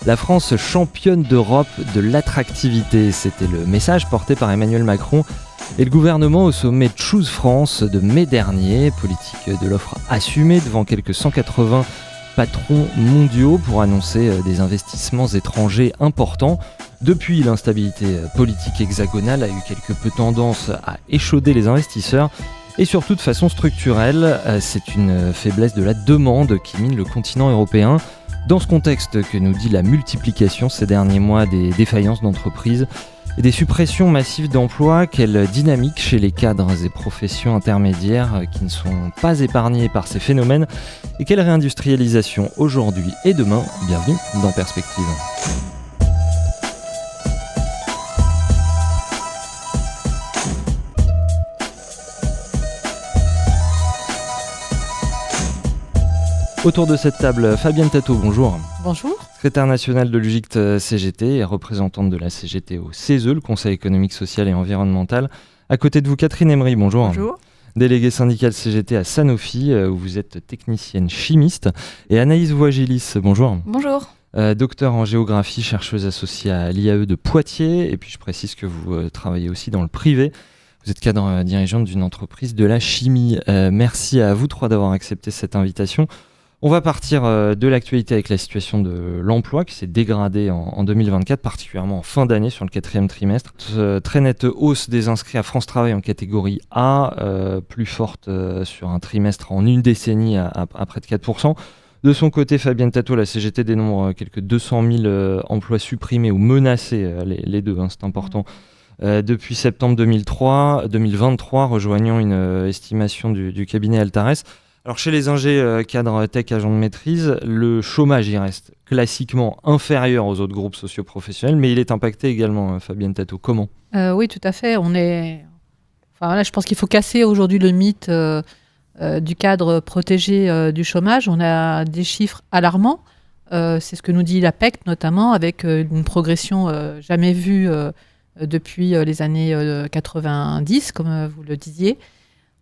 La France championne d'Europe de l'attractivité. C'était le message porté par Emmanuel Macron et le gouvernement au sommet Choose France de mai dernier. Politique de l'offre assumée devant quelques 180 patrons mondiaux pour annoncer des investissements étrangers importants. Depuis, l'instabilité politique hexagonale a eu quelque peu tendance à échauder les investisseurs. Et surtout de façon structurelle, c'est une faiblesse de la demande qui mine le continent européen. Dans ce contexte que nous dit la multiplication ces derniers mois des défaillances d'entreprises et des suppressions massives d'emplois, quelle dynamique chez les cadres et professions intermédiaires qui ne sont pas épargnés par ces phénomènes, et quelle réindustrialisation aujourd'hui et demain. Bienvenue dans Perspective. Autour de cette table, Fabienne Tato, bonjour. Bonjour. Secrétaire nationale de l'UGICT CGT et représentante de la CGT au CESE, le Conseil économique, social et environnemental. À côté de vous, Catherine Emery, bonjour. Bonjour. Déléguée syndicale CGT à Sanofi, où vous êtes technicienne chimiste. Et Anaïs Voigilis, bonjour. Bonjour. Docteur en géographie, chercheuse associée à l'IAE de Poitiers. Et puis je précise que vous travaillez aussi dans le privé. Vous êtes cadre dirigeante d'une entreprise de la chimie. Merci à vous trois d'avoir accepté cette invitation. On va partir de l'actualité avec la situation de l'emploi qui s'est dégradée en 2024, particulièrement en fin d'année sur le 4e trimestre. Très nette hausse des inscrits à France Travail en catégorie A, plus forte sur un trimestre en une décennie à près de 4%. De son côté, Fabienne Tato, la CGT dénombre quelques 200 000 emplois supprimés ou menacés, les deux, c'est important, depuis septembre 2023, rejoignant une estimation du cabinet Altares. Alors chez les ingés cadres tech agents de maîtrise, le chômage y reste classiquement inférieur aux autres groupes socio-professionnels, mais il est impacté également, Fabienne Tato. Comment ? Oui, tout à fait. Je pense qu'il faut casser aujourd'hui le mythe du cadre protégé du chômage. On a des chiffres alarmants. C'est ce que nous dit l'APEC notamment, avec une progression jamais vue depuis les années 90, comme vous le disiez.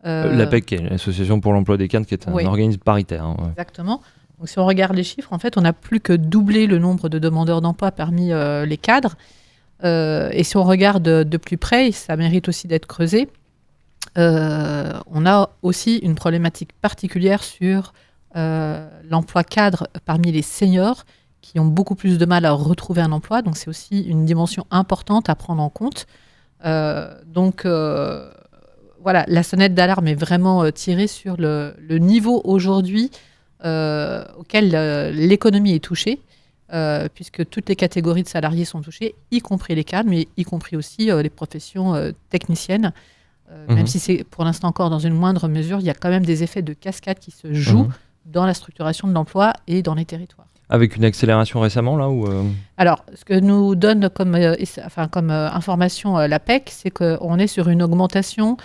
L'APEC, l'Association pour l'emploi des cadres, qui est un organisme paritaire. Ouais. Exactement. Donc, si on regarde les chiffres, en fait, on n'a plus que doublé le nombre de demandeurs d'emploi parmi les cadres. Et si on regarde de plus près, ça mérite aussi d'être creusé, on a aussi une problématique particulière sur l'emploi cadre parmi les seniors qui ont beaucoup plus de mal à retrouver un emploi. Donc, c'est aussi une dimension importante à prendre en compte. Voilà, la sonnette d'alarme est vraiment tirée sur le niveau aujourd'hui auquel l'économie est touchée, puisque toutes les catégories de salariés sont touchées, y compris les cadres, mais y compris aussi les professions techniciennes. Même si c'est pour l'instant encore dans une moindre mesure, il y a quand même des effets de cascade qui se jouent dans la structuration de l'emploi et dans les territoires. Avec une accélération récemment, là où Alors, ce que nous donne comme information l'APEC, c'est qu'on est sur une augmentation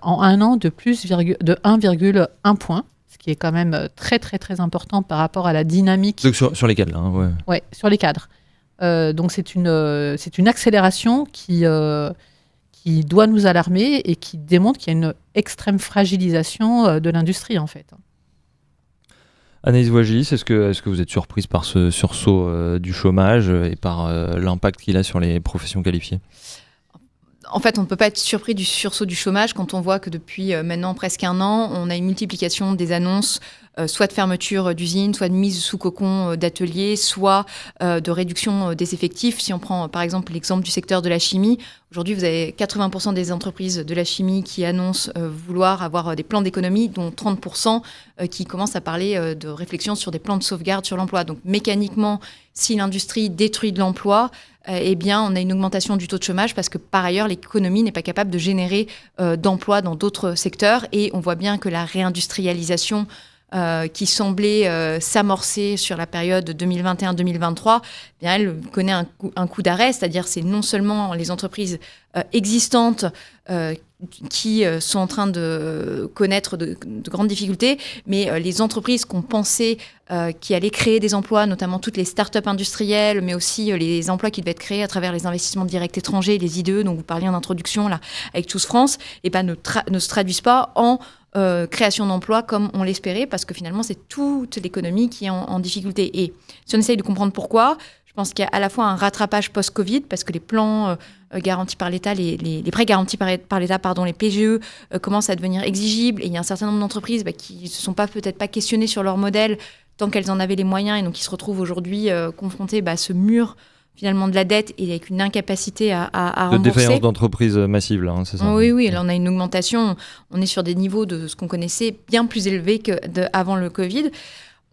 en un an de 1,1 point, ce qui est quand même très très très important par rapport à la dynamique. Donc sur les cadres, là. Ouais. Ouais, sur les cadres. Donc c'est une accélération qui doit nous alarmer et qui démontre qu'il y a une extrême fragilisation de l'industrie en fait. Anaïs Voigilis, est-ce que vous êtes surprise par ce sursaut du chômage et par l'impact qu'il a sur les professions qualifiées ? En fait, on ne peut pas être surpris du sursaut du chômage quand on voit que depuis maintenant presque un an, on a une multiplication des annonces, soit de fermeture d'usines, soit de mise sous cocon d'ateliers, soit de réduction des effectifs. Si on prend par exemple l'exemple du secteur de la chimie, aujourd'hui vous avez 80% des entreprises de la chimie qui annoncent vouloir avoir des plans d'économie, dont 30% qui commencent à parler de réflexion sur des plans de sauvegarde sur l'emploi. Donc mécaniquement, si l'industrie détruit de l'emploi, eh bien, on a une augmentation du taux de chômage parce que, par ailleurs, l'économie n'est pas capable de générer d'emplois dans d'autres secteurs. Et on voit bien que la réindustrialisation qui semblait s'amorcer sur la période 2021-2023, eh bien, elle connaît un coup d'arrêt. C'est-à-dire c'est non seulement les entreprises existantes qui sont en train de connaître de grandes difficultés, mais les entreprises qu'on pensait qui allaient créer des emplois, notamment toutes les start-up industrielles, mais aussi les emplois qui devaient être créés à travers les investissements directs étrangers, les IDE dont vous parliez en introduction là, avec Choose France, et ne se traduisent pas en création d'emplois comme on l'espérait, parce que finalement c'est toute l'économie qui est en difficulté. Et si on essaye de comprendre pourquoi, je pense qu'il y a à la fois un rattrapage post-Covid, parce que les plans garantis par l'État, les prêts garantis par l'État, les PGE, commencent à devenir exigibles. Et il y a un certain nombre d'entreprises qui ne se sont peut-être pas questionnées sur leur modèle tant qu'elles en avaient les moyens, et donc qui se retrouvent aujourd'hui confrontées à ce mur finalement de la dette et avec une incapacité à rembourser. De défaillance d'entreprise massive, là, c'est ça? Oui, là on a une augmentation, on est sur des niveaux de ce qu'on connaissait bien plus élevés qu'avant le Covid.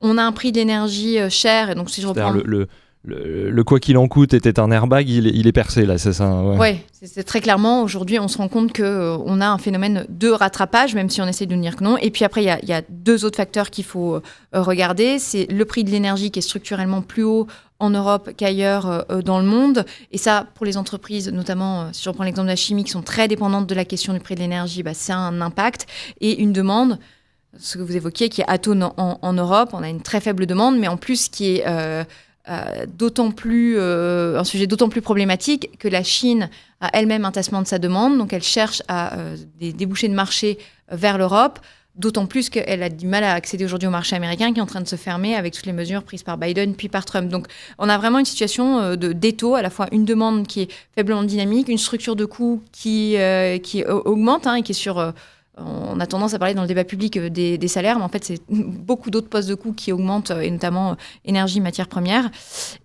On a un prix d'énergie cher, et donc si je reprends... Le quoi qu'il en coûte était un airbag, il est percé là, c'est ça? Ouais, c'est très clairement, aujourd'hui on se rend compte qu'on a un phénomène de rattrapage, même si on essaie de nous dire que non. Et puis après, il y a deux autres facteurs qu'il faut regarder. C'est le prix de l'énergie qui est structurellement plus haut en Europe qu'ailleurs dans le monde. Et ça, pour les entreprises, notamment, si je reprends l'exemple de la chimie, qui sont très dépendantes de la question du prix de l'énergie, c'est un impact. Et une demande, ce que vous évoquiez, qui est atone en Europe. On a une très faible demande, mais en plus qui est... un sujet d'autant plus problématique que la Chine a elle-même un tassement de sa demande, donc elle cherche à des débouchés de marché vers l'Europe, d'autant plus qu'elle a du mal à accéder aujourd'hui au marché américain qui est en train de se fermer avec toutes les mesures prises par Biden puis par Trump. Donc on a vraiment une situation d'étau, à la fois une demande qui est faiblement dynamique, une structure de coûts qui augmente et qui est sur... on a tendance à parler dans le débat public des salaires, mais en fait, c'est beaucoup d'autres postes de coûts qui augmentent, et notamment énergie, matières premières.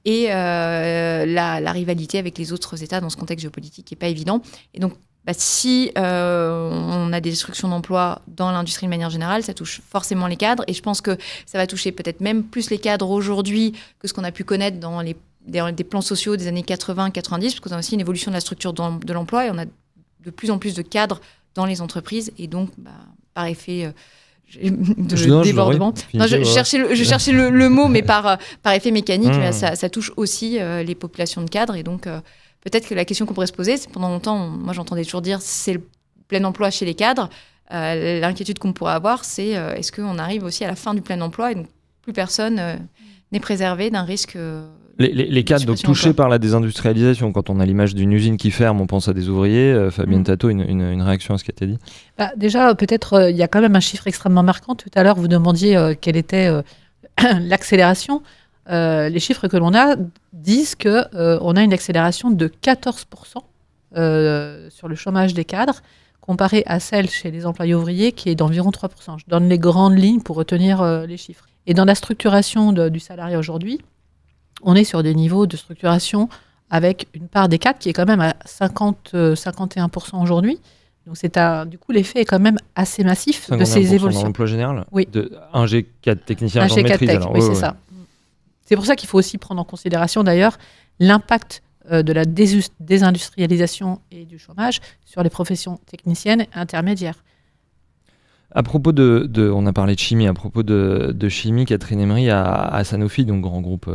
Et la rivalité avec les autres États dans ce contexte géopolitique n'est pas évident. Et donc, si on a des destructions d'emplois dans l'industrie de manière générale, ça touche forcément les cadres. Et je pense que ça va toucher peut-être même plus les cadres aujourd'hui que ce qu'on a pu connaître dans des plans sociaux des années 80-90, parce qu'on a aussi une évolution de la structure de l'emploi, et on a de plus en plus de cadres dans les entreprises, et donc par effet de débordement. Je cherchais le mot, mais par effet mécanique, ça touche aussi les populations de cadres. Et donc peut-être que la question qu'on pourrait se poser, c'est pendant longtemps, moi j'entendais toujours dire c'est le plein emploi chez les cadres. L'inquiétude qu'on pourrait avoir, c'est est-ce qu'on arrive aussi à la fin du plein emploi, et donc plus personne n'est préservé d'un risque. Les cadres donc touchés par la désindustrialisation, quand on a l'image d'une usine qui ferme, on pense à des ouvriers. Fabienne Tato, une réaction à ce qui a été dit? Déjà, peut-être, il y a quand même un chiffre extrêmement marquant. Tout à l'heure, vous demandiez quelle était l'accélération. Les chiffres que l'on a disent qu'on a une accélération de 14% sur le chômage des cadres, comparé à celle chez les employés ouvriers qui est d'environ 3%. Je donne les grandes lignes pour retenir les chiffres. Et dans la structuration du salariat aujourd'hui, on est sur des niveaux de structuration avec une part des cadres qui est quand même à 51% aujourd'hui. Donc du coup, l'effet est quand même assez massif de ces évolutions. Dans l'emploi général? Oui. Un G4 technicien agent de maîtrise. Oui, c'est ça. C'est pour ça qu'il faut aussi prendre en considération d'ailleurs l'impact de la désindustrialisation et du chômage sur les professions techniciennes et intermédiaires. À propos on a parlé de chimie, à propos de chimie, Catherine Emery à Sanofi, donc grand groupe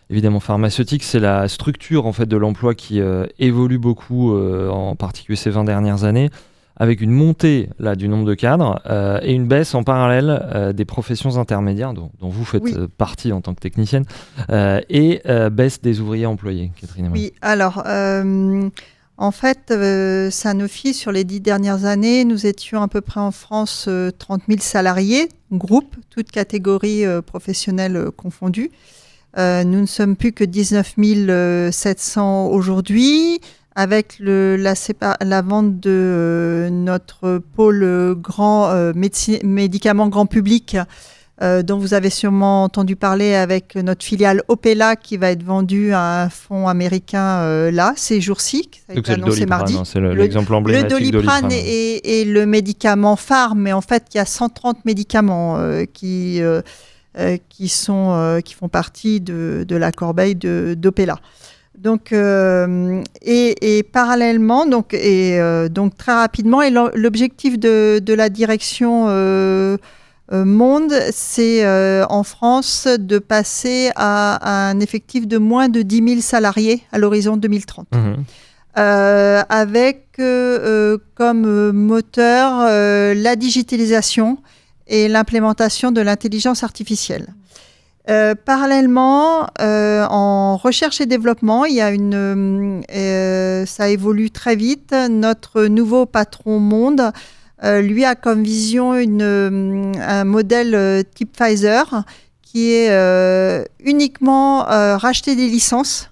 évidemment pharmaceutique, c'est la structure en fait de l'emploi qui évolue beaucoup, en particulier ces 20 dernières années, avec une montée là du nombre de cadres et une baisse en parallèle des professions intermédiaires dont vous faites partie en tant que technicienne, et baisse des ouvriers employés, Catherine Emery. Oui, alors en fait, Sanofi, sur les 10 dernières années, nous étions à peu près en France 30 000 salariés, groupe, toutes catégories professionnelles confondues. Nous ne sommes plus que 19 700 aujourd'hui, avec la vente de notre pôle médicaments grand public, dont vous avez sûrement entendu parler, avec notre filiale Opella qui va être vendue à un fonds américain ces jours-ci. Ça a été annoncé mardi. C'est l'exemple emblématique le Doliprane est le médicament phare, mais en fait il y a 130 médicaments qui font partie de la corbeille d'Opella. Donc, et parallèlement, donc très rapidement, et l'objectif de la direction Monde, c'est en France de passer à un effectif de moins de 10 000 salariés à l'horizon 2030. Avec comme moteur la digitalisation et l'implémentation de l'intelligence artificielle. Parallèlement, en recherche et développement, il y a ça évolue très vite. Notre nouveau patron Monde, lui, a comme vision un modèle type Pfizer, qui est uniquement racheter des licences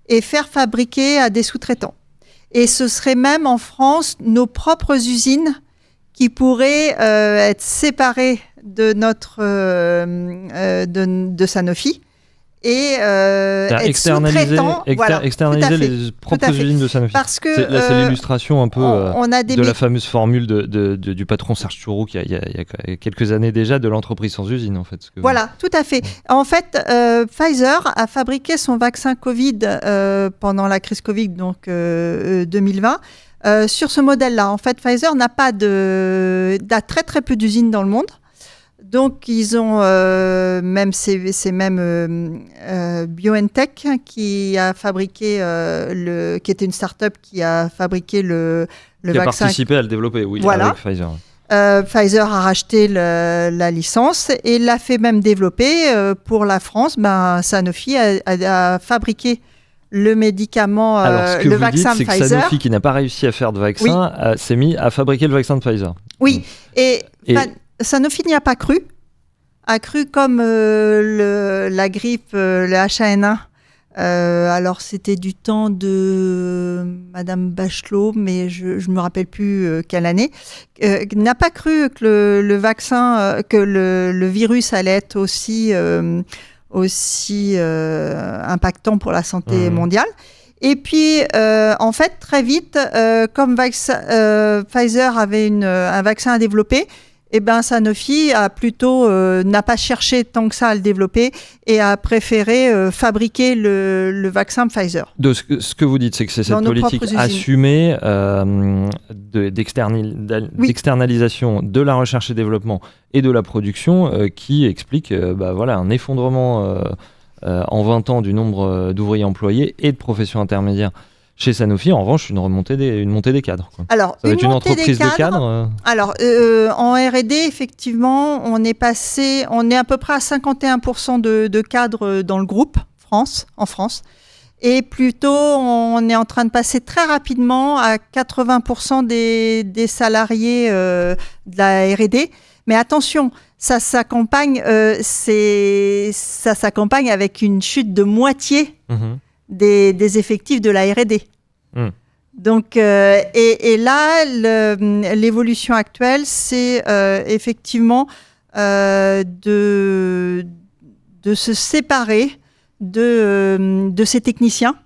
et faire fabriquer à des sous-traitants. Et ce serait même en France nos propres usines qui pourraient être séparées de de Sanofi et être sous-traitants. Externaliser les propres usines de Sanofi. Parce que c'est l'illustration un peu on a de la fameuse formule du patron Serge Touroux il y a quelques années déjà, de l'entreprise sans usine en fait. Voilà, tout à fait. En fait, Pfizer a fabriqué son vaccin Covid pendant la crise Covid, donc 2020. Sur ce modèle-là, en fait, Pfizer n'a très très peu d'usines dans le monde. Donc, ils ont c'est BioNTech qui a fabriqué qui était une start-up qui a fabriqué le vaccin. Qui a participé à le développer, oui, voilà. Avec Pfizer. Pfizer a racheté la licence et l'a fait même développer pour la France. Sanofi a fabriqué le médicament, Alors, ce que le vous vaccin dites, de c'est Pfizer. que Sanofi, qui n'a pas réussi à faire de vaccin, s'est mis à fabriquer le vaccin de Pfizer. Oui, et Sanofi n'y a pas cru. A cru comme la grippe, le H1N1. Alors, c'était du temps de Madame Bachelot, mais je ne me rappelle plus quelle année. N'a pas cru que le vaccin, que le virus allait être aussi impactant pour la santé mondiale. Et puis, en fait, très vite, comme Pfizer avait un vaccin à développer, Sanofi n'a pas cherché tant que ça à le développer et a préféré fabriquer le vaccin Pfizer. Ce que vous dites, c'est que c'est cette politique assumée d'externalisation de la recherche et développement et de la production qui explique un effondrement en 20 ans du nombre d'ouvriers employés et de professions intermédiaires chez Sanofi. En revanche, une montée des cadres. Quoi. Alors, ça va être une entreprise de cadres. Alors, en R&D, effectivement, on est à peu près à 51% de cadres dans le groupe en France. Et plutôt, on est en train de passer très rapidement à 80% des salariés de la R&D. Mais attention, ça s'accompagne avec une chute de moitié des effectifs de la R&D. Donc, et là, l'évolution actuelle, c'est effectivement de se séparer de ces techniciens.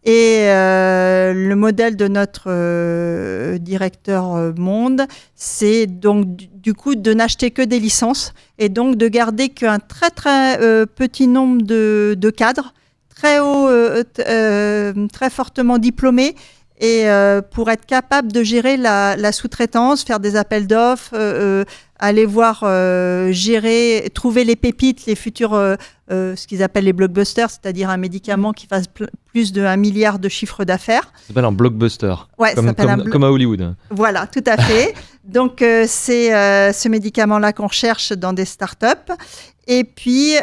Et le modèle de notre directeur monde, c'est donc du coup de n'acheter que des licences et donc de garder qu'un très très petit nombre de cadres très haut, très fortement diplômés, et pour être capable de gérer la sous-traitance, faire des appels d'offres, aller voir, gérer, trouver les pépites, les futurs, ce qu'ils appellent les blockbusters, c'est-à-dire un médicament qui fasse plus de 1 milliard de chiffre d'affaires. Ça s'appelle un blockbuster, comme à Hollywood. Voilà, tout à fait. Donc, c'est ce médicament-là qu'on cherche dans des startups. Et puis,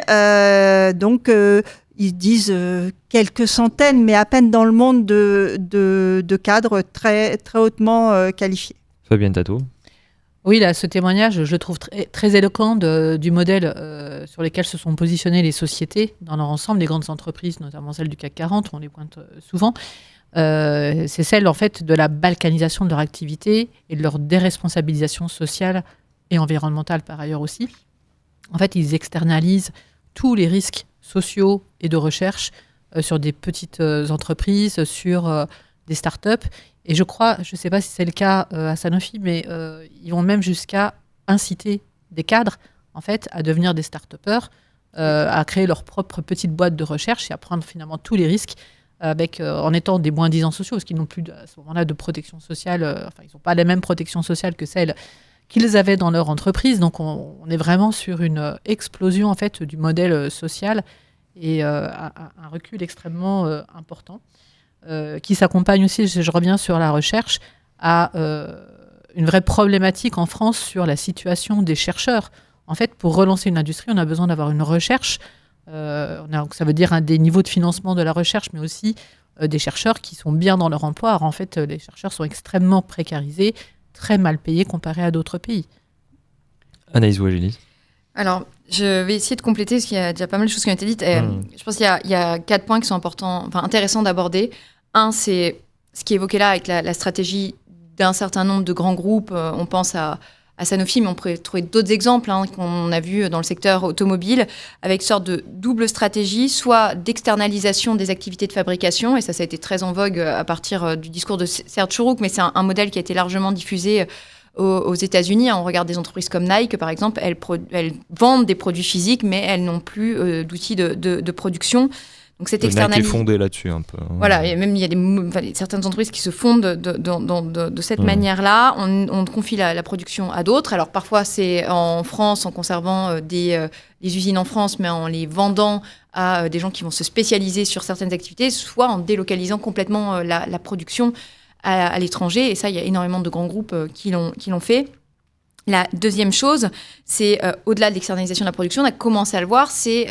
ils disent quelques centaines, mais à peine dans le monde de cadres très, très hautement qualifiés. Fabienne Tato. Oui, là, ce témoignage, je le trouve très, très éloquent du modèle sur lequel se sont positionnées les sociétés dans leur ensemble, les grandes entreprises, notamment celles du CAC 40, on les pointe souvent. C'est celle, en fait, de la balkanisation de leur activité et de leur déresponsabilisation sociale et environnementale, par ailleurs aussi. En fait, ils externalisent tous les risques sociaux et de recherche sur des petites entreprises, sur des startups. Et je crois, je ne sais pas si c'est le cas à Sanofi, mais ils vont même jusqu'à inciter des cadres en fait, à devenir des start-upers, à créer leur propre petite boîte de recherche et à prendre finalement tous les risques en étant des moins-disants sociaux, parce qu'ils n'ont plus à ce moment-là de protection sociale, ils n'ont pas la même protection sociale que celle qu'ils avaient dans leur entreprise. Donc on est vraiment sur une explosion en fait, du modèle social et un recul extrêmement important qui s'accompagne aussi, je reviens sur la recherche, à une vraie problématique en France sur la situation des chercheurs. En fait, pour relancer une industrie, on a besoin d'avoir une recherche. Ça veut dire des niveaux de financement de la recherche, mais aussi des chercheurs qui sont bien dans leur emploi. Alors, en fait, les chercheurs sont extrêmement précarisés, très mal payés comparés à d'autres pays. Anaïs Ouagelis. Alors, je vais essayer de compléter parce qu'il y a déjà pas mal de choses qui ont été dites. Je pense qu'il y a 4 points qui sont intéressants d'aborder. Un, c'est ce qui est évoqué là avec la stratégie d'un certain nombre de grands groupes. On pense à Sanofi, mais on pourrait trouver d'autres exemples qu'on a vus dans le secteur automobile, avec une sorte de double stratégie, soit d'externalisation des activités de fabrication, et ça a été très en vogue à partir du discours de Serge Chourouk, mais c'est un modèle qui a été largement diffusé aux États-Unis. On regarde des entreprises comme Nike, par exemple, elles vendent des produits physiques, mais elles n'ont plus d'outils de production. Donc cette externalisation est fondée là-dessus un peu. Voilà, et même il y a certaines entreprises qui se fondent de cette manière-là. On confie la production à d'autres. Alors parfois c'est en France en conservant les usines en France, mais en les vendant à des gens qui vont se spécialiser sur certaines activités, soit en délocalisant complètement la production à l'étranger. Et ça, il y a énormément de grands groupes qui l'ont fait. La deuxième chose, c'est au-delà de l'externalisation de la production, on a commencé à le voir, c'est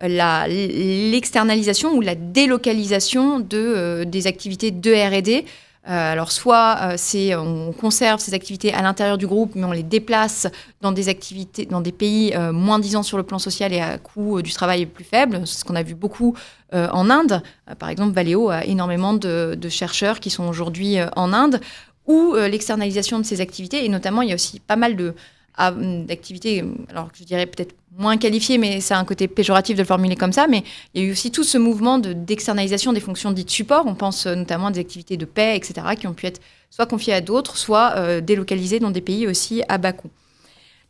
l'externalisation ou la délocalisation des activités de R&D. Alors soit on conserve ces activités à l'intérieur du groupe, mais on les déplace dans des activités, dans des pays moins disants sur le plan social et à coût du travail plus faible. C'est ce qu'on a vu beaucoup en Inde. Par exemple, Valeo a énormément de chercheurs qui sont aujourd'hui en Inde, ou l'externalisation de ces activités. Et notamment, il y a aussi pas mal d'activités, alors je dirais peut-être moins qualifiées, mais c'est un côté péjoratif de le formuler comme ça, mais il y a eu aussi tout ce mouvement d'externalisation des fonctions dites support. On pense notamment à des activités de paie, etc., qui ont pu être soit confiées à d'autres, soit délocalisées dans des pays aussi à bas coût.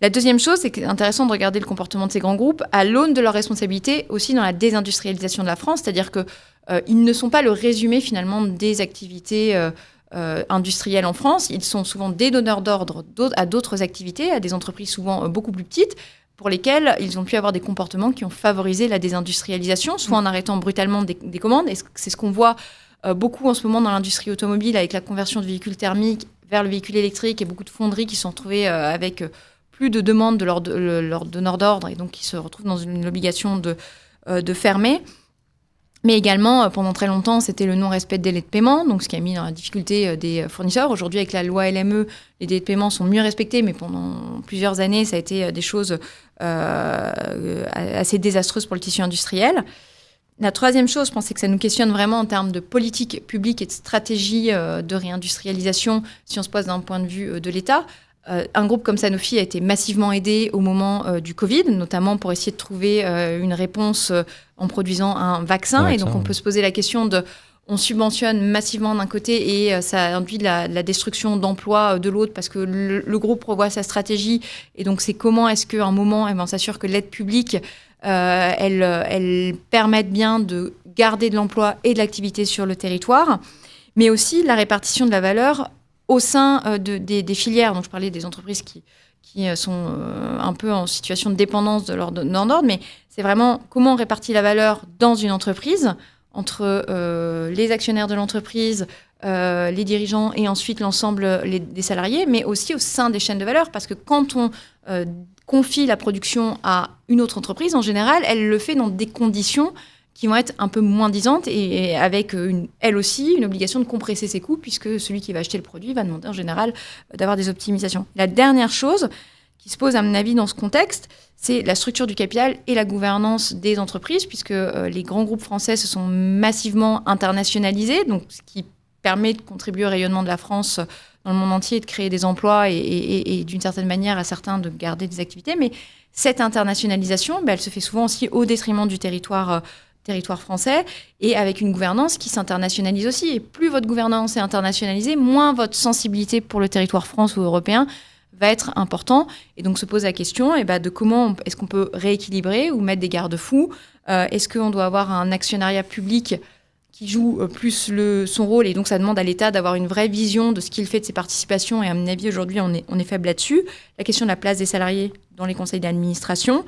La deuxième chose, c'est que c'est intéressant de regarder le comportement de ces grands groupes à l'aune de leur responsabilité aussi dans la désindustrialisation de la France, c'est-à-dire qu'ils ne sont pas le résumé finalement des activités industriels en France. Ils sont souvent des donneurs d'ordre à d'autres activités, à des entreprises souvent beaucoup plus petites, pour lesquelles ils ont pu avoir des comportements qui ont favorisé la désindustrialisation, soit en arrêtant brutalement des commandes. Et c'est ce qu'on voit beaucoup en ce moment dans l'industrie automobile, avec la conversion de véhicules thermiques vers le véhicule électrique, et beaucoup de fonderies qui se sont retrouvées avec plus de demandes de leurs donneurs d'ordre, et donc qui se retrouvent dans une obligation de fermer. Mais également, pendant très longtemps, c'était le non-respect des délais de paiement, donc ce qui a mis dans la difficulté des fournisseurs. Aujourd'hui, avec la loi LME, les délais de paiement sont mieux respectés, mais pendant plusieurs années, ça a été des choses assez désastreuses pour le tissu industriel. La troisième chose, je pense, c'est que ça nous questionne vraiment en termes de politique publique et de stratégie de réindustrialisation, si on se pose d'un point de vue de l'État. Un groupe comme Sanofi a été massivement aidé au moment du Covid, notamment pour essayer de trouver une réponse en produisant un vaccin. Et donc, on peut se poser la question on subventionne massivement d'un côté et ça induit de la destruction d'emplois de l'autre, parce que le groupe revoit sa stratégie. Et donc, c'est comment est-ce qu'à un moment, on s'assure que l'aide publique, elle permette bien de garder de l'emploi et de l'activité sur le territoire, mais aussi la répartition de la valeur au sein des filières. Donc, je parlais des entreprises qui sont un peu en situation de dépendance de leur donneur, mais c'est vraiment comment on répartit la valeur dans une entreprise entre les actionnaires de l'entreprise, les dirigeants et ensuite l'ensemble des salariés, mais aussi au sein des chaînes de valeur, parce que quand on confie la production à une autre entreprise, en général, elle le fait dans des conditions qui vont être un peu moins disantes et avec, elle aussi, une obligation de compresser ses coûts, puisque celui qui va acheter le produit va demander en général d'avoir des optimisations. La dernière chose qui se pose, à mon avis, dans ce contexte, c'est la structure du capital et la gouvernance des entreprises, puisque les grands groupes français se sont massivement internationalisés, donc ce qui permet de contribuer au rayonnement de la France dans le monde entier, de créer des emplois et d'une certaine manière, à certains, de garder des activités. Mais cette internationalisation, elle se fait souvent aussi au détriment du territoire français, et avec une gouvernance qui s'internationalise aussi. Et plus votre gouvernance est internationalisée, moins votre sensibilité pour le territoire France ou européen va être important. Et donc se pose la question de comment est-ce qu'on peut rééquilibrer ou mettre des garde-fous. Est-ce qu'on doit avoir un actionnariat public qui joue plus son rôle, et donc ça demande à l'État d'avoir une vraie vision de ce qu'il fait de ses participations, et à mon avis aujourd'hui on est faible là-dessus. La question de la place des salariés dans les conseils d'administration,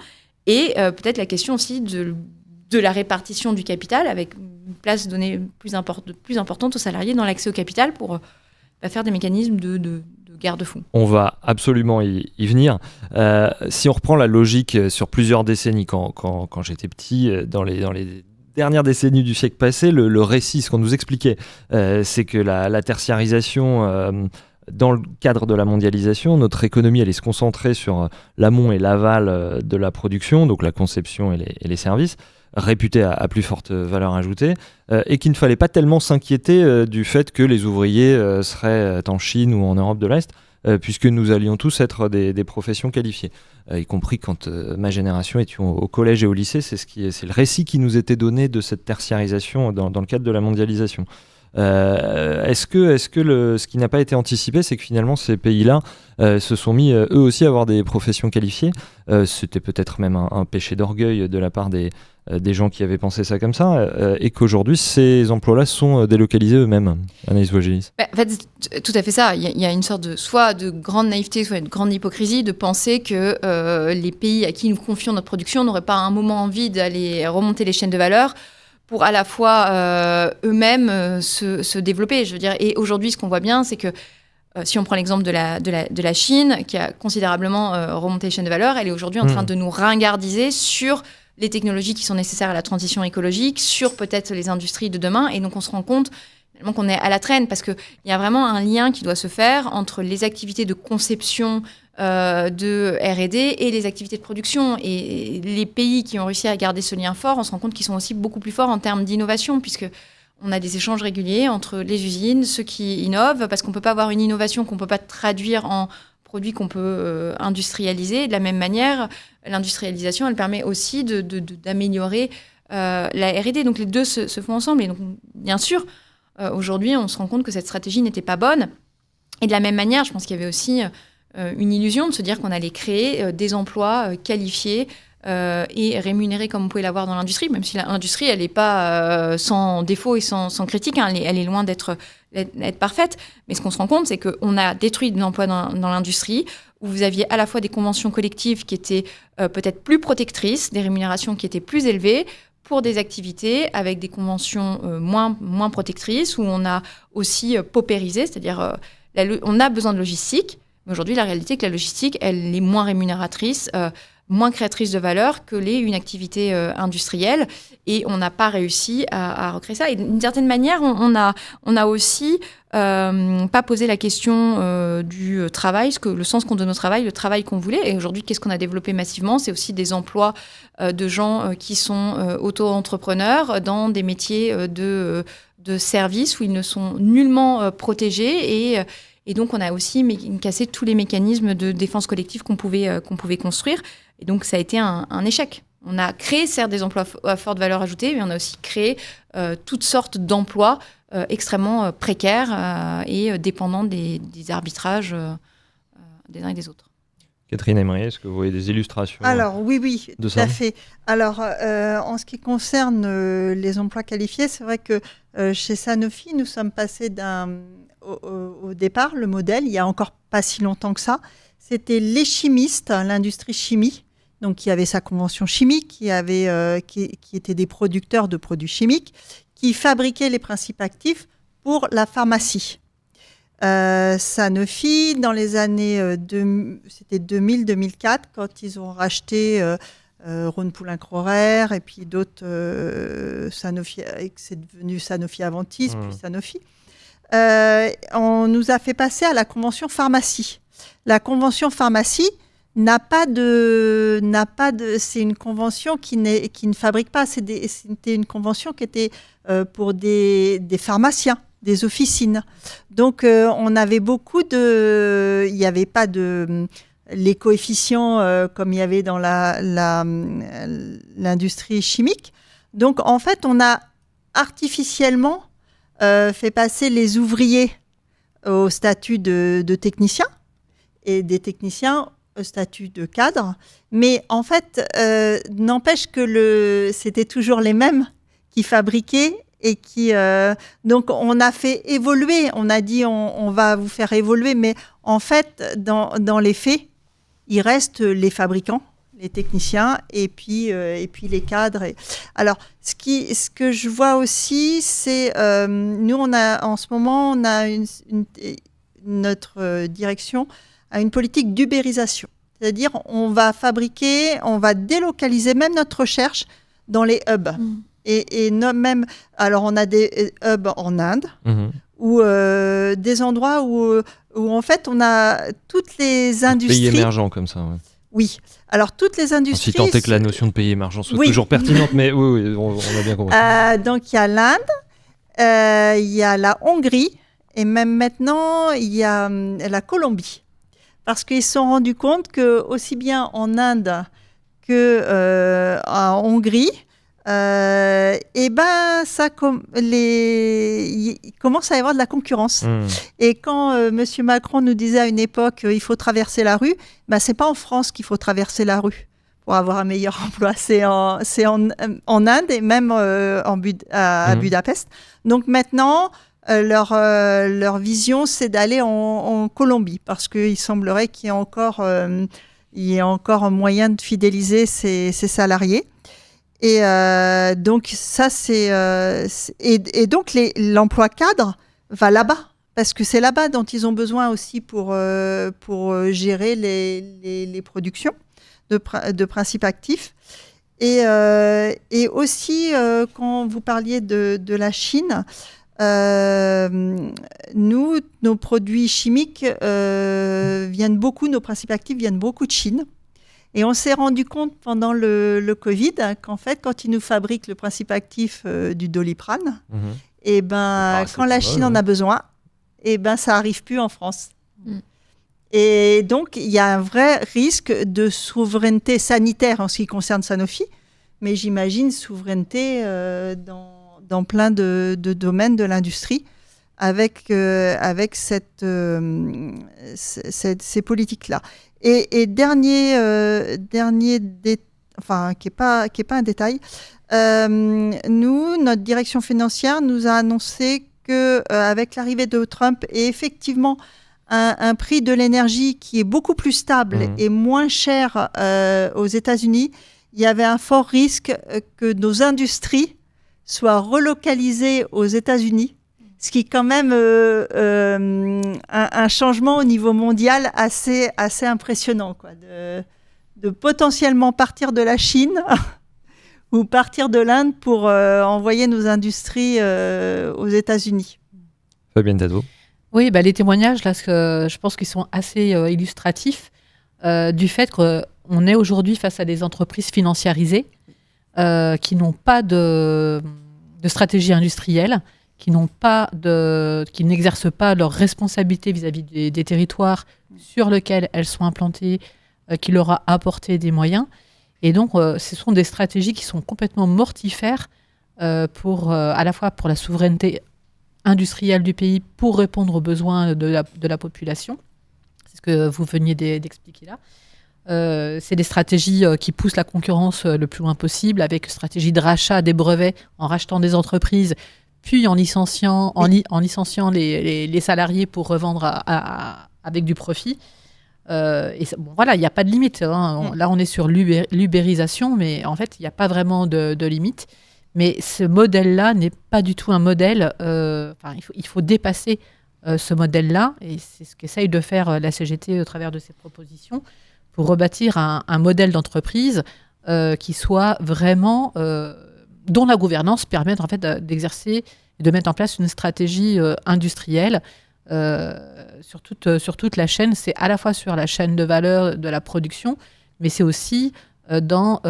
et peut-être la question aussi de la répartition du capital, avec une place donnée plus importante aux salariés dans l'accès au capital pour faire des mécanismes de garde-fous. On va absolument y venir. Si on reprend la logique sur plusieurs décennies, quand j'étais petit, dans les dernières décennies du siècle passé, le récit, ce qu'on nous expliquait, c'est que la tertiarisation dans le cadre de la mondialisation, notre économie allait se concentrer sur l'amont et l'aval de la production, donc la conception et les services, réputés à plus forte valeur ajoutée, et qu'il ne fallait pas tellement s'inquiéter du fait que les ouvriers seraient en Chine ou en Europe de l'Est, puisque nous allions tous être des professions qualifiées, y compris quand ma génération étions au collège et au lycée. C'est le récit qui nous était donné de cette tertiarisation dans le cadre de la mondialisation. Est-ce que ce qui n'a pas été anticipé, c'est que finalement ces pays-là se sont mis eux aussi à avoir des professions qualifiées. C'était peut-être même un péché d'orgueil de la part des gens qui avaient pensé ça comme ça, et qu'aujourd'hui ces emplois-là sont délocalisés eux-mêmes. Anaïs Vogelis. En fait, c'est tout à fait ça. Il y a une sorte soit de grande naïveté, soit de grande hypocrisie de penser que les pays à qui nous confions notre production n'auraient pas à un moment envie d'aller remonter les chaînes de valeur pour à la fois eux-mêmes se développer. Je veux dire, et aujourd'hui, ce qu'on voit bien, c'est que si on prend l'exemple de la Chine, qui a considérablement remonté les chaînes de valeur, elle est aujourd'hui en train de nous ringardiser sur les technologies qui sont nécessaires à la transition écologique, sur peut-être les industries de demain. Et donc, on se rend compte qu'on est à la traîne, parce qu'il y a vraiment un lien qui doit se faire entre les activités de conception de R&D et les activités de production. Et les pays qui ont réussi à garder ce lien fort, on se rend compte qu'ils sont aussi beaucoup plus forts en termes d'innovation, puisque on a des échanges réguliers entre les usines, ceux qui innovent, parce qu'on ne peut pas avoir une innovation qu'on ne peut pas traduire en produits qu'on peut industrialiser. De la même manière, l'industrialisation, elle permet aussi d'améliorer la R&D. Donc les deux se font ensemble. Et donc, bien sûr, aujourd'hui, on se rend compte que cette stratégie n'était pas bonne. Et de la même manière, je pense qu'il y avait aussi une illusion de se dire qu'on allait créer des emplois qualifiés et rémunérés comme on pouvait l'avoir dans l'industrie, même si l'industrie, elle n'est pas sans défaut et sans critique, hein, elle est loin d'être parfaite. Mais ce qu'on se rend compte, c'est qu'on a détruit de l'emploi dans l'industrie, où vous aviez à la fois des conventions collectives qui étaient peut-être plus protectrices, des rémunérations qui étaient plus élevées, pour des activités avec des conventions moins protectrices, où on a aussi paupérisé, c'est-à-dire on a besoin de logistique, mais aujourd'hui, la réalité est que la logistique, elle est moins rémunératrice, moins créatrice de valeur que une activité industrielle, et on n'a pas réussi à recréer ça. Et d'une certaine manière, on a aussi pas posé la question du travail, le sens qu'on donne au travail, le travail qu'on voulait. Et aujourd'hui, qu'est-ce qu'on a développé massivement ? C'est aussi des emplois de gens qui sont auto-entrepreneurs dans des métiers de services où ils ne sont nullement protégés, et donc on a aussi cassé tous les mécanismes de défense collective qu'on pouvait construire. Et donc ça a été un échec. On a créé certes des emplois à forte valeur ajoutée, mais on a aussi créé toutes sortes d'emplois extrêmement précaires et dépendants des arbitrages des uns et des autres. Catherine Emery, est-ce que vous voyez des illustrations? Alors oui, tout à fait. Alors en ce qui concerne les emplois qualifiés, c'est vrai que chez Sanofi, nous sommes passés au départ, le modèle, il n'y a encore pas si longtemps que ça, c'était les chimistes, l'industrie chimie, donc qui avait sa convention chimique, qui étaient des producteurs de produits chimiques, qui fabriquaient les principes actifs pour la pharmacie. Sanofi, dans les années c'était 2000-2004, quand ils ont racheté Rhône-Poulenc-Rorer et puis d'autres, Sanofi, c'est devenu Sanofi Aventis, puis Sanofi, on nous a fait passer à la convention pharmacie. La convention pharmacie n'a pas de, c'est une convention qui ne fabrique pas. C'était une convention qui était pour des pharmaciens, des officines. Donc on avait il n'y avait pas les coefficients comme il y avait dans l'industrie chimique. Donc en fait, on a artificiellement fait passer les ouvriers au statut de technicien et des techniciens au statut de cadre. Mais en fait, n'empêche que c'était toujours les mêmes qui fabriquaient et qui... donc, on a fait évoluer. On a dit, on va vous faire évoluer. Mais en fait, dans les faits, il reste les fabricants, les techniciens et puis les cadres. Alors, ce que je vois aussi, c'est... nous, en ce moment, on a notre direction a une politique d'ubérisation. C'est-à-dire, on va fabriquer, on va délocaliser même notre recherche dans les hubs. Et même, alors, on a des hubs en Inde, des endroits où en fait on a toutes les industries. Pays émergents comme ça. Ouais. Oui. Alors toutes les industries. Si tant est que la notion de pays émergent soit toujours pertinente, mais oui, on a bien compris. Donc il y a l'Inde, il y a la Hongrie et même maintenant il y a la Colombie. Parce qu'ils se sont rendus compte que aussi bien en Inde que en Hongrie, il commence à y avoir de la concurrence. Et quand M. Macron nous disait à une époque il faut traverser la rue, c'est pas en France qu'il faut traverser la rue pour avoir un meilleur emploi, c'est en Inde et même à Budapest. Donc maintenant, leur vision, c'est d'aller en Colombie parce qu'il semblerait qu'il y ait encore un moyen de fidéliser ces salariés. Et donc ça et donc l'emploi cadre va là-bas parce que c'est là-bas dont ils ont besoin aussi pour gérer les productions de principes actifs et aussi quand vous parliez de la Chine, nos produits chimiques nos principes actifs viennent beaucoup de Chine. Et on s'est rendu compte pendant le Covid qu'en fait, quand ils nous fabriquent le principe actif du Doliprane, quand la Chine en a besoin, ça n'arrive plus en France. Et donc, il y a un vrai risque de souveraineté sanitaire en ce qui concerne Sanofi, mais j'imagine souveraineté dans plein de domaines de l'industrie avec ces politiques-là. Et dernier qui est pas un détail, notre direction financière nous a annoncé que avec l'arrivée de Trump et effectivement un prix de l'énergie qui est beaucoup plus stable et moins cher aux États-Unis, il y avait un fort risque que nos industries soient relocalisées aux États-Unis. Ce qui est quand même un changement au niveau mondial assez impressionnant, quoi, de potentiellement partir de la Chine ou partir de l'Inde pour envoyer nos industries aux États-Unis. Fabienne Tadot. Oui, les témoignages, là, je pense qu'ils sont assez illustratifs du fait qu'on est aujourd'hui face à des entreprises financiarisées qui n'ont pas de stratégie industrielle, qui n'exercent pas leur responsabilité vis-à-vis des territoires sur lesquels elles sont implantées, qui leur a apporté des moyens. Et donc, ce sont des stratégies qui sont complètement mortifères à la fois pour la souveraineté industrielle du pays, pour répondre aux besoins de la population. C'est ce que vous veniez d'expliquer là. C'est des stratégies qui poussent la concurrence le plus loin possible, avec stratégie de rachat des brevets, en rachetant des entreprises, puis en licenciant les salariés pour revendre avec du profit. Il n'y a pas de limite. Là, on est sur l'ubérisation, mais en fait, il n'y a pas vraiment de limite. Mais ce modèle-là n'est pas du tout un modèle. Il faut dépasser ce modèle-là, et c'est ce qu'essaye de faire la CGT au travers de ses propositions, pour rebâtir un modèle d'entreprise qui soit vraiment... dont la gouvernance permet en fait d'exercer et de mettre en place une stratégie industrielle sur toute la chaîne. C'est à la fois sur la chaîne de valeur de la production, mais c'est aussi dans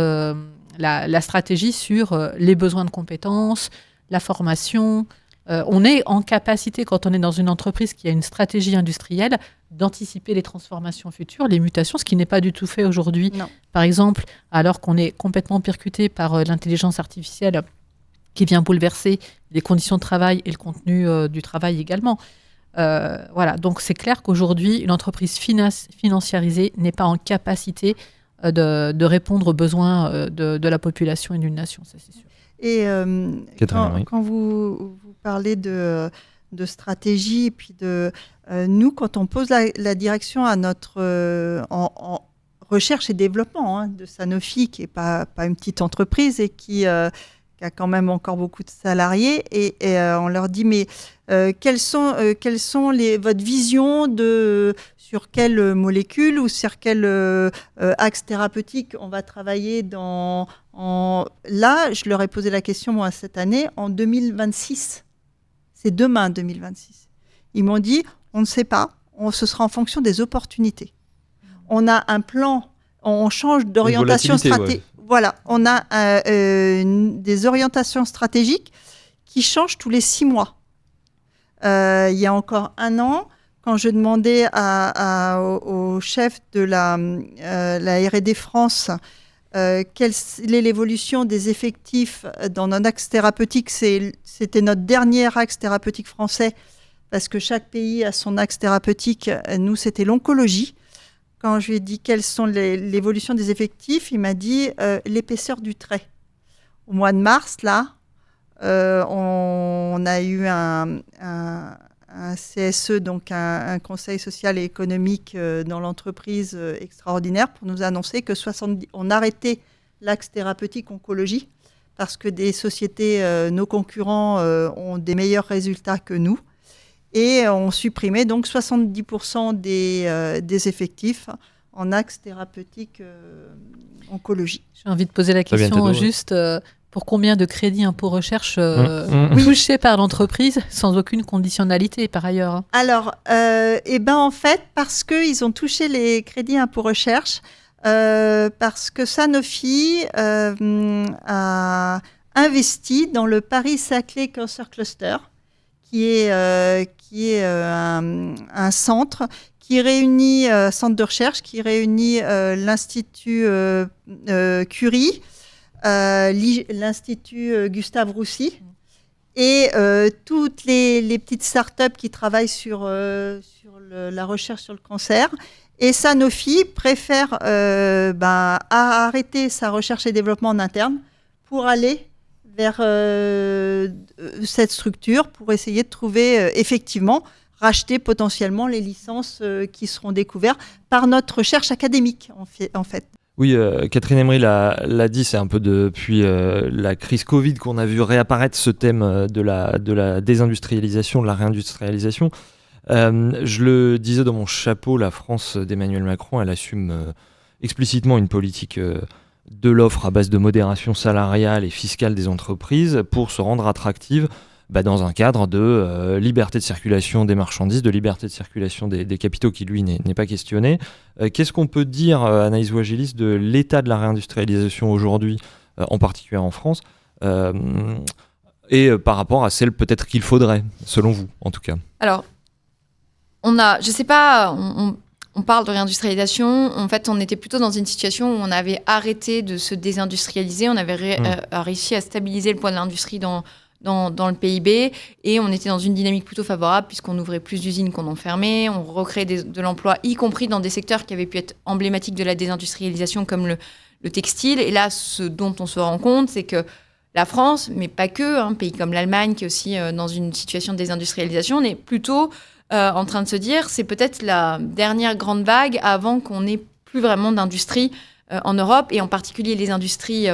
la stratégie sur les besoins de compétences, la formation. On est en capacité, quand on est dans une entreprise qui a une stratégie industrielle, d'anticiper les transformations futures, les mutations, ce qui n'est pas du tout fait aujourd'hui. Non. Par exemple, alors qu'on est complètement percuté par l'intelligence artificielle qui vient bouleverser les conditions de travail et le contenu du travail également. Donc c'est clair qu'aujourd'hui, une entreprise financiarisée n'est pas en capacité de répondre aux besoins de la population et d'une nation, ça c'est sûr. Et quand vous parlez de stratégie, et puis nous, quand on pose la direction à notre en recherche et développement de Sanofi, qui n'est pas une petite entreprise et qui a quand même encore beaucoup de salariés, et on leur dit mais quelles sont votre vision sur quelle molécule ou sur quel axe thérapeutique on va travailler Là, je leur ai posé la question, moi, cette année, en 2026. c'est demain 2026. Ils m'ont dit, on ne sait pas, ce sera en fonction des opportunités. On a un plan, on change d'orientation stratégique. Ouais. Voilà, on a des orientations stratégiques qui changent tous les 6 mois. Il y a encore 1 an, quand je demandais au chef de la R&D France quelle est l'évolution des effectifs dans notre axe thérapeutique, c'était notre dernier axe thérapeutique français, parce que chaque pays a son axe thérapeutique. Nous, c'était l'oncologie. Quand je lui ai dit quelles sont l'évolution des effectifs, il m'a dit l'épaisseur du trait. Au mois de mars, là, on a eu un CSE, donc un conseil social et économique dans l'entreprise extraordinaire, pour nous annoncer que on arrêtait l'axe thérapeutique oncologie parce que des sociétés, nos concurrents, ont des meilleurs résultats que nous. Et on supprimait donc 70% des effectifs en axe thérapeutique oncologie. J'ai envie de poser la question juste... pour combien de crédits impôt recherche touchés par l'entreprise sans aucune conditionnalité par ailleurs? Alors, en fait, parce qu'ils ont touché les crédits impôt recherche, parce que Sanofi a investi dans le Paris-Saclay Cancer Cluster, qui est un centre qui réunit, centre de recherche, qui réunit l'Institut Curie, l'Institut Gustave Roussy et toutes les petites startups qui travaillent sur la recherche sur le cancer. Et Sanofi préfère arrêter sa recherche et développement en interne pour aller vers cette structure, pour essayer de trouver effectivement, racheter potentiellement les licences qui seront découvertes par notre recherche académique en fait. Oui, Catherine Emery l'a dit, c'est un peu depuis la crise Covid qu'on a vu réapparaître ce thème de la désindustrialisation, de la réindustrialisation. Je le disais dans mon chapeau, la France d'Emmanuel Macron, elle assume explicitement une politique de l'offre à base de modération salariale et fiscale des entreprises pour se rendre attractive dans un cadre de liberté de circulation des marchandises, de liberté de circulation des capitaux qui, lui, n'est pas questionné. Qu'est-ce qu'on peut dire, Anaïs Ouagelis, de l'état de la réindustrialisation aujourd'hui, en particulier en France, et par rapport à celle peut-être qu'il faudrait, selon vous, en tout cas? Alors, je sais pas, on parle de réindustrialisation. En fait, on était plutôt dans une situation où on avait arrêté de se désindustrialiser, on avait réussi à stabiliser le poids de l'industrie dans le PIB, et on était dans une dynamique plutôt favorable puisqu'on ouvrait plus d'usines qu'on en fermait, on recréait de l'emploi, y compris dans des secteurs qui avaient pu être emblématiques de la désindustrialisation comme le textile. Et là, ce dont on se rend compte, c'est que la France, mais pas que, un pays comme l'Allemagne qui est aussi dans une situation de désindustrialisation, on est plutôt en train de se dire c'est peut-être la dernière grande vague avant qu'on n'ait plus vraiment d'industrie en Europe, et en particulier les industries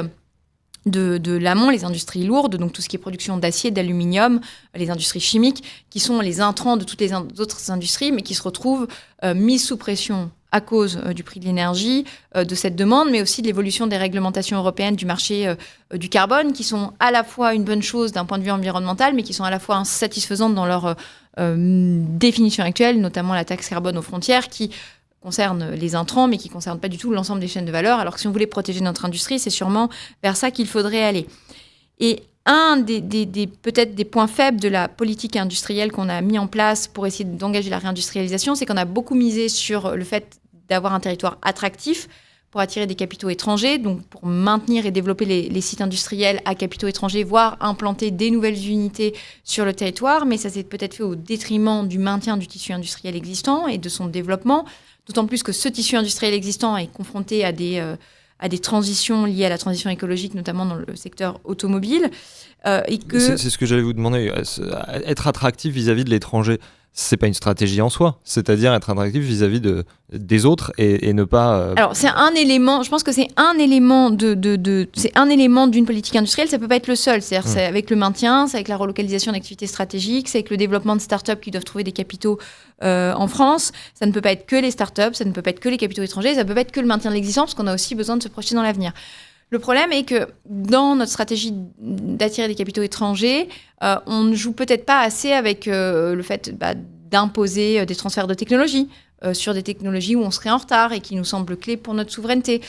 de l'amont, les industries lourdes, donc tout ce qui est production d'acier, d'aluminium, les industries chimiques, qui sont les intrants de toutes les autres industries, mais qui se retrouvent mises sous pression à cause du prix de l'énergie, de cette demande, mais aussi de l'évolution des réglementations européennes du marché du carbone, qui sont à la fois une bonne chose d'un point de vue environnemental, mais qui sont à la fois insatisfaisantes dans leur définition actuelle, notamment la taxe carbone aux frontières, qui concerne les intrants, mais qui ne concerne pas du tout l'ensemble des chaînes de valeur, alors que si on voulait protéger notre industrie, c'est sûrement vers ça qu'il faudrait aller. Et un peut-être des points faibles de la politique industrielle qu'on a mis en place pour essayer d'engager la réindustrialisation, c'est qu'on a beaucoup misé sur le fait d'avoir un territoire attractif pour attirer des capitaux étrangers, donc pour maintenir et développer les sites industriels à capitaux étrangers, voire implanter des nouvelles unités sur le territoire, mais ça s'est peut-être fait au détriment du maintien du tissu industriel existant et de son développement, d'autant plus que ce tissu industriel existant est confronté à des transitions liées à la transition écologique, notamment dans le secteur automobile. C'est ce que j'allais vous demander. Être attractif vis-à-vis de l'étranger, c'est pas une stratégie en soi, c'est-à-dire être attractif vis-à-vis des autres et ne pas... Alors c'est un élément, je pense que c'est un élément c'est un élément d'une politique industrielle, ça peut pas être le seul, c'est-à-dire c'est avec le maintien, c'est avec la relocalisation d'activités stratégiques, c'est avec le développement de start-up qui doivent trouver des capitaux en France, ça ne peut pas être que les start-up, ça ne peut pas être que les capitaux étrangers, ça peut pas être que le maintien de l'existence, parce qu'on a aussi besoin de se projeter dans l'avenir. Le problème est que dans notre stratégie d'attirer des capitaux étrangers, on ne joue peut-être pas assez avec le fait d'imposer des transferts de technologies sur des technologies où on serait en retard et qui nous semblent clés pour notre souveraineté.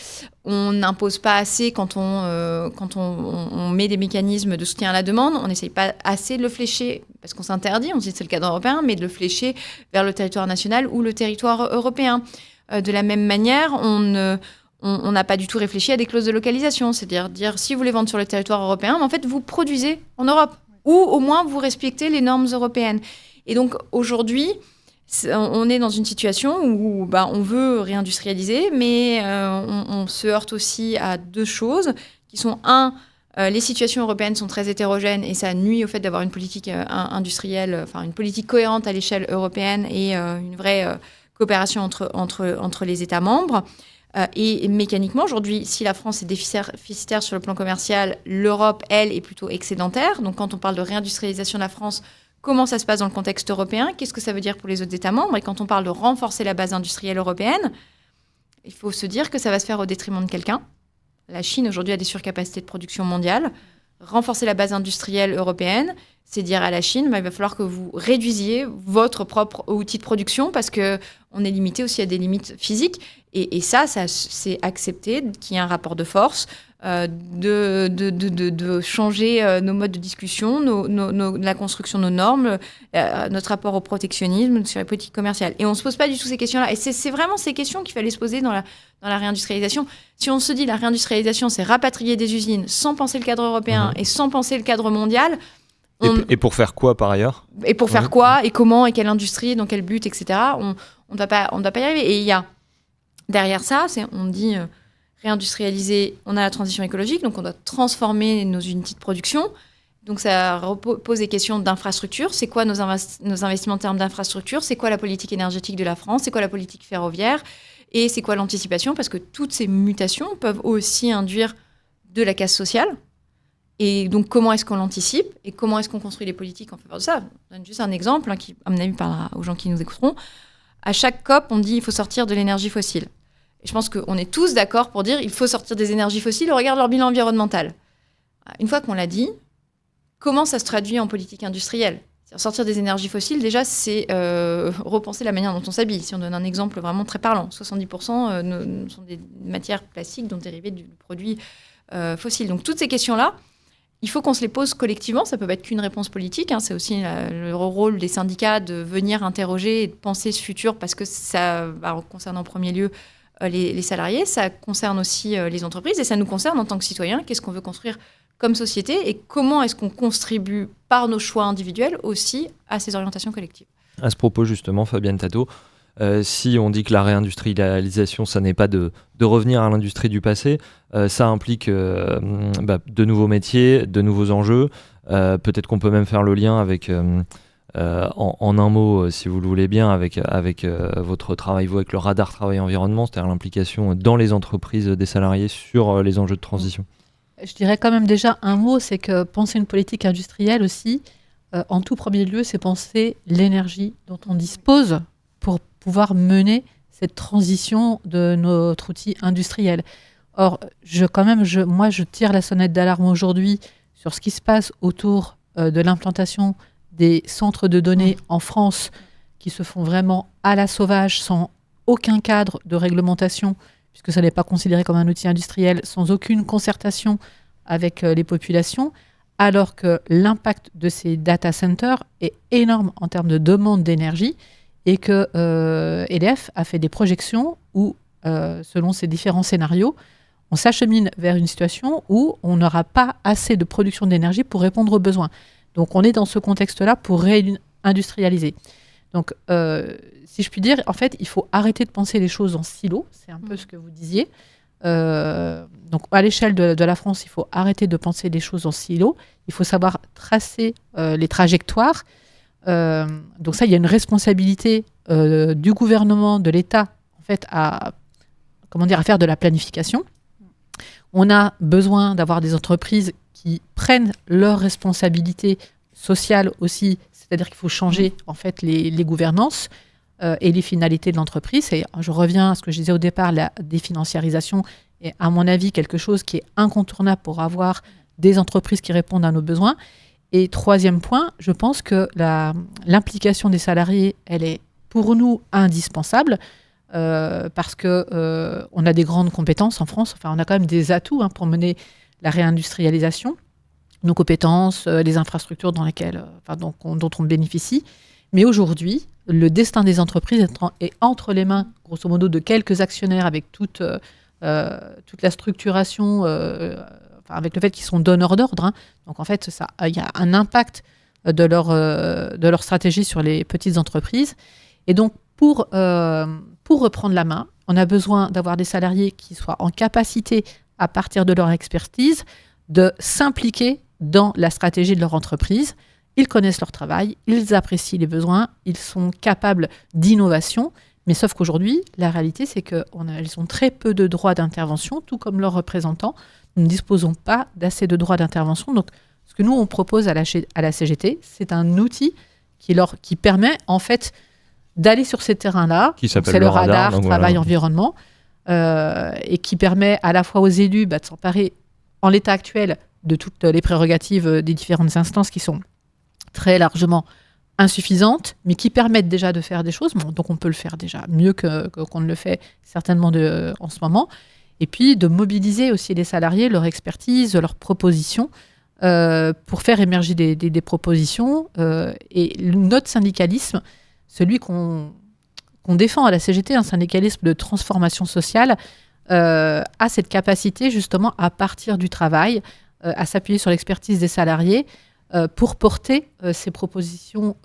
On n'impose pas assez quand on met des mécanismes de soutien à la demande. On n'essaye pas assez de le flécher, parce qu'on s'interdit, on dit que c'est le cadre européen, mais de le flécher vers le territoire national ou le territoire européen. De la même manière, on n'a pas du tout réfléchi à des clauses de localisation, c'est-à-dire dire si vous voulez vendre sur le territoire européen, mais en fait vous produisez en Europe, ou au moins vous respectez les normes européennes. Et donc aujourd'hui, on est dans une situation où on veut réindustrialiser, mais on se heurte aussi à deux choses qui sont les situations européennes sont très hétérogènes et ça nuit au fait d'avoir une politique industrielle, une politique cohérente à l'échelle européenne et une vraie coopération entre les États membres. Et mécaniquement, aujourd'hui, si la France est déficitaire sur le plan commercial, l'Europe, elle, est plutôt excédentaire. Donc quand on parle de réindustrialisation de la France, comment ça se passe dans le contexte européen? Qu'est-ce que ça veut dire pour les autres États membres? Et quand on parle de renforcer la base industrielle européenne, il faut se dire que ça va se faire au détriment de quelqu'un. La Chine, aujourd'hui, a des surcapacités de production mondiale. Renforcer la base industrielle européenne, c'est dire à la Chine, il va falloir que vous réduisiez votre propre outil de production parce qu'on est limité aussi à des limites physiques. Et ça c'est accepté qu'il y ait un rapport de force, de changer nos modes de discussion, la construction de nos normes, notre rapport au protectionnisme, sur les politiques commerciales. Et on ne se pose pas du tout ces questions-là. Et c'est vraiment ces questions qu'il fallait se poser dans la réindustrialisation. Si on se dit la réindustrialisation, c'est rapatrier des usines sans penser le cadre européen et sans penser le cadre mondial. Et pour faire quoi par ailleurs? Et pour faire quoi? Et comment? Et quelle industrie? Dans quel but? Etc. On ne va pas y arriver. Et il y a derrière ça, on dit réindustrialiser, on a la transition écologique, donc on doit transformer nos unités de production. Donc ça pose des questions d'infrastructure. C'est quoi nos investissements en termes d'infrastructure? C'est quoi la politique énergétique de la France? C'est quoi la politique ferroviaire? Et c'est quoi l'anticipation? Parce que toutes ces mutations peuvent aussi induire de la casse sociale. Et donc, comment est-ce qu'on l'anticipe? Et comment est-ce qu'on construit les politiques en faveur de ça? Je donne juste un exemple qui, à mon avis, parlera aux gens qui nous écouteront. À chaque COP, on dit qu'il faut sortir de l'énergie fossile. Et je pense qu'on est tous d'accord pour dire qu'il faut sortir des énergies fossiles au regard de leur bilan environnemental. Une fois qu'on l'a dit, comment ça se traduit en politique industrielle? Sortir des énergies fossiles, déjà, c'est repenser la manière dont on s'habille. Si on donne un exemple vraiment très parlant, 70% sont des matières plastiques dont dérivées du produit fossile. Donc, toutes ces questions-là, il faut qu'on se les pose collectivement. Ça ne peut être qu'une réponse politique. C'est aussi le rôle des syndicats de venir interroger et de penser ce futur parce que ça concerne en premier lieu les salariés, ça concerne aussi les entreprises et ça nous concerne en tant que citoyens. Qu'est-ce qu'on veut construire comme société et comment est-ce qu'on contribue par nos choix individuels aussi à ces orientations collectives? À ce propos, justement, Fabienne Tato, si on dit que la réindustrialisation, ça n'est pas de revenir à l'industrie du passé, ça implique de nouveaux métiers, de nouveaux enjeux. Peut-être qu'on peut même faire le lien avec, en un mot, si vous le voulez bien, avec votre travail, vous, avec le radar travail-environnement, c'est-à-dire l'implication dans les entreprises des salariés sur les enjeux de transition. Je dirais quand même déjà un mot, c'est que penser une politique industrielle aussi, en tout premier lieu, c'est penser l'énergie dont on dispose pour pouvoir mener cette transition de notre outil industriel. Or, moi, je tire la sonnette d'alarme aujourd'hui sur ce qui se passe autour de l'implantation des centres de données en France qui se font vraiment à la sauvage, sans aucun cadre de réglementation, puisque ça n'est pas considéré comme un outil industriel, sans aucune concertation avec les populations, alors que l'impact de ces data centers est énorme en termes de demande d'énergie, et que EDF a fait des projections où, selon ces différents scénarios, on s'achemine vers une situation où on n'aura pas assez de production d'énergie pour répondre aux besoins. Donc on est dans ce contexte-là pour réindustrialiser. Donc, si je puis dire, en fait, il faut arrêter de penser les choses en silos, c'est un peu ce que vous disiez. Donc à l'échelle de la France, il faut arrêter de penser les choses en silos, il faut savoir tracer les trajectoires. Donc ça, il y a une responsabilité du gouvernement, de l'État, en fait, à faire de la planification. On a besoin d'avoir des entreprises qui prennent leurs responsabilités sociales aussi, c'est-à-dire qu'il faut changer en fait les gouvernances et les finalités de l'entreprise. Et je reviens à ce que je disais au départ, la définanciarisation est, à mon avis, quelque chose qui est incontournable pour avoir des entreprises qui répondent à nos besoins. Et troisième point, je pense que l'implication des salariés, elle est pour nous indispensable parce que on a des grandes compétences en France. Enfin, on a quand même des atouts pour mener la réindustrialisation, nos compétences, les infrastructures dont on bénéficie. Mais aujourd'hui, le destin des entreprises est entre les mains, grosso modo, de quelques actionnaires avec toute la structuration, avec le fait qu'ils sont donneurs d'ordre. Donc en fait, il y a un impact de leur stratégie sur les petites entreprises. Et donc, pour reprendre la main, on a besoin d'avoir des salariés qui soient en capacité, à partir de leur expertise, de s'impliquer dans la stratégie de leur entreprise. Ils connaissent leur travail, ils apprécient les besoins, ils sont capables d'innovation. Mais sauf qu'aujourd'hui, la réalité, c'est qu'ils ont très peu de droits d'intervention, tout comme leurs représentants. Nous ne disposons pas d'assez de droits d'intervention. Donc, ce que nous, on propose à la CGT, c'est un outil qui permet, en fait, d'aller sur ces terrains-là. C'est le radar travail-environnement. Et qui permet à la fois aux élus de s'emparer, en l'état actuel, de toutes les prérogatives des différentes instances qui sont très largement insuffisantes, mais qui permettent déjà de faire des choses. Bon, donc on peut le faire déjà mieux qu'on ne le fait certainement en ce moment. Et puis de mobiliser aussi les salariés, leur expertise, leurs propositions, pour faire émerger des propositions. Et notre syndicalisme, celui qu'on défend à la CGT, un syndicalisme de transformation sociale, a cette capacité justement à partir du travail, à s'appuyer sur l'expertise des salariés pour porter ces propositions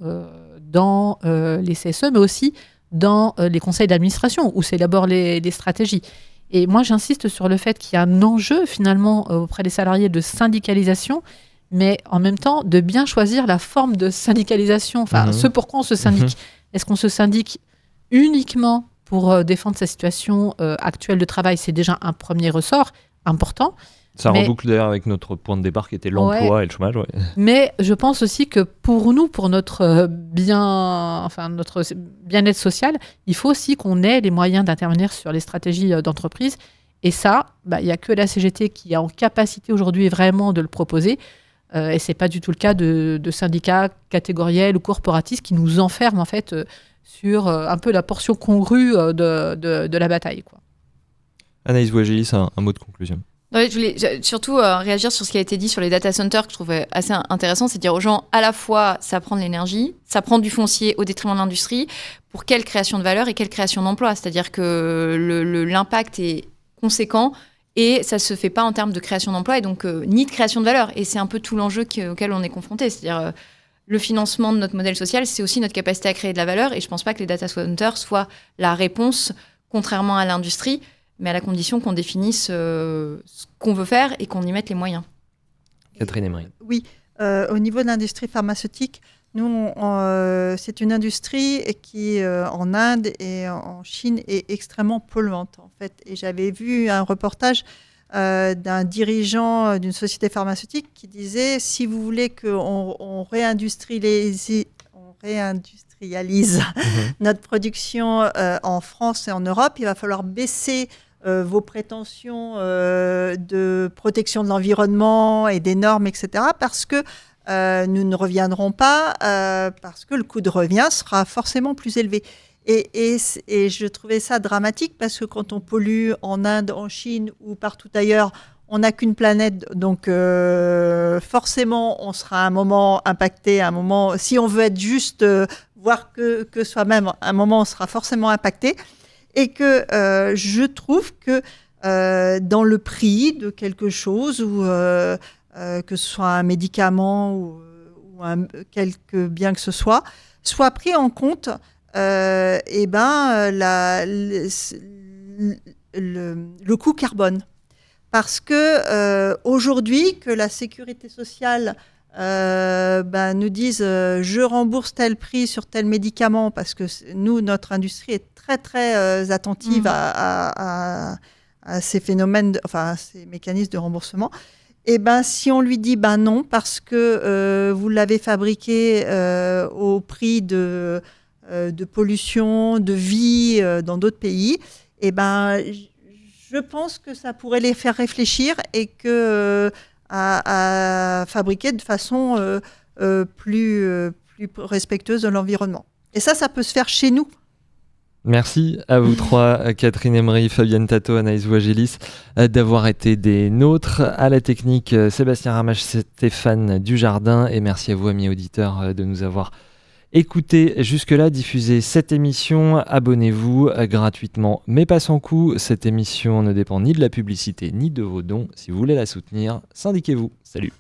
dans les CSE, mais aussi dans les conseils d'administration où s'élaborent les stratégies. Et moi, j'insiste sur le fait qu'il y a un enjeu finalement auprès des salariés de syndicalisation, mais en même temps de bien choisir la forme de syndicalisation, ce pourquoi on se syndique. Est-ce qu'on se syndique uniquement pour défendre sa situation actuelle de travail? C'est déjà un premier ressort important. Ça reboucle d'ailleurs avec notre point de départ qui était l'emploi et le chômage. Ouais. Mais je pense aussi que pour nous, pour notre bien-être social, il faut aussi qu'on ait les moyens d'intervenir sur les stratégies d'entreprise. Et ça, il n'y a que la CGT qui est en capacité aujourd'hui vraiment de le proposer. Et ce n'est pas du tout le cas de syndicats catégoriels ou corporatistes qui nous enferment en fait sur un peu la portion congrue de la bataille, quoi. Anaïs Bouagelis, un mot de conclusion. Ouais, je voulais surtout réagir sur ce qui a été dit sur les data centers, que je trouvais assez intéressant, c'est de dire aux gens, à la fois, ça prend de l'énergie, ça prend du foncier au détriment de l'industrie, pour quelle création de valeur et quelle création d'emploi. C'est-à-dire que l'impact est conséquent et ça ne se fait pas en termes de création d'emploi et donc ni de création de valeur. Et c'est un peu tout l'enjeu auquel on est confronté. C'est-à-dire le financement de notre modèle social, c'est aussi notre capacité à créer de la valeur. Et je ne pense pas que les data centers soient la réponse, contrairement à l'industrie, mais à la condition qu'on définisse ce qu'on veut faire et qu'on y mette les moyens. Catherine Emery. Oui, au niveau de l'industrie pharmaceutique, nous, c'est une industrie qui, en Inde et en Chine, est extrêmement polluante, en fait. Et j'avais vu un reportage d'un dirigeant d'une société pharmaceutique qui disait, si vous voulez qu'on réindustrialise notre production en France et en Europe, il va falloir baisser vos prétentions de protection de l'environnement et des normes, etc., parce que nous ne reviendrons pas, parce que le coût de revient sera forcément plus élevé. Et je trouvais ça dramatique, parce que quand on pollue en Inde, en Chine ou partout ailleurs, on n'a qu'une planète, donc forcément, on sera à un moment impacté, à un moment, si on veut être juste, voire que soi-même, à un moment, on sera forcément impacté. Et que je trouve que dans le prix de quelque chose, ou que ce soit un médicament ou quelque bien que ce soit pris en compte le coût carbone. Parce que aujourd'hui, que la sécurité sociale nous dise je rembourse tel prix sur tel médicament, parce que nous, notre industrie est très très attentive à ces phénomènes, à ces mécanismes de remboursement. Et si on lui dit non, parce que vous l'avez fabriqué au prix de pollution, de vie dans d'autres pays, je je pense que ça pourrait les faire réfléchir et que à fabriquer de façon plus respectueuse de l'environnement. Et ça peut se faire chez nous. Merci à vous trois, Catherine Emery, Fabienne Tato, Anaïs Wagélis, d'avoir été des nôtres. À la technique, Sébastien Ramache, Stéphane Dujardin. Et merci à vous, amis auditeurs, de nous avoir écoutez jusque-là, diffusez cette émission, abonnez-vous gratuitement mais pas sans coût. Cette émission ne dépend ni de la publicité ni de vos dons. Si vous voulez la soutenir, syndiquez-vous. Salut.